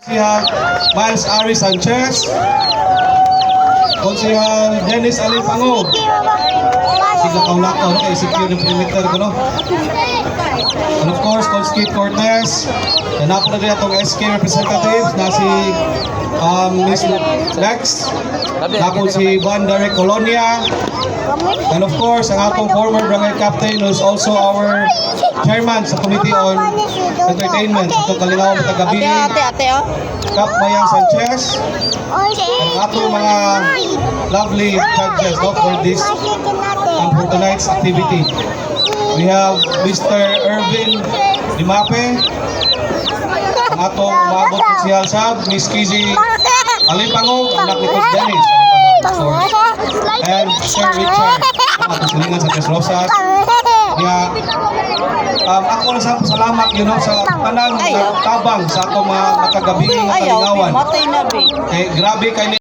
Konsihal Miles Ari Sanchez, Konsihal Dennis Alipango, siga kaulakaw kay secure ng perimeter ko, no? And of course, Conskit Cortez, na napo na rin itong SK representatives na si Miss Lex, napo si Juan Derek Colonia, and of course, ang atong former barangay captain who is also our chairman sa Committee on Entertainment, itong Kalingaw Matagabi, Kap Mayang Sanchez, ang atong mga lovely judges, no, for this for tonight's activity. We have Mr. Ervin Dimape, ang atong umabot ng siyal sab, Miss Kizzy Alipango, anak ni Coach Dennis Alipango, of course, and Sir Richard, ang atong silingan sa Tres Rosas. Kaya, ako na sa salamat, you know, sa tanang tabang sa atong mga makagabing kalingawan. Grabe kayo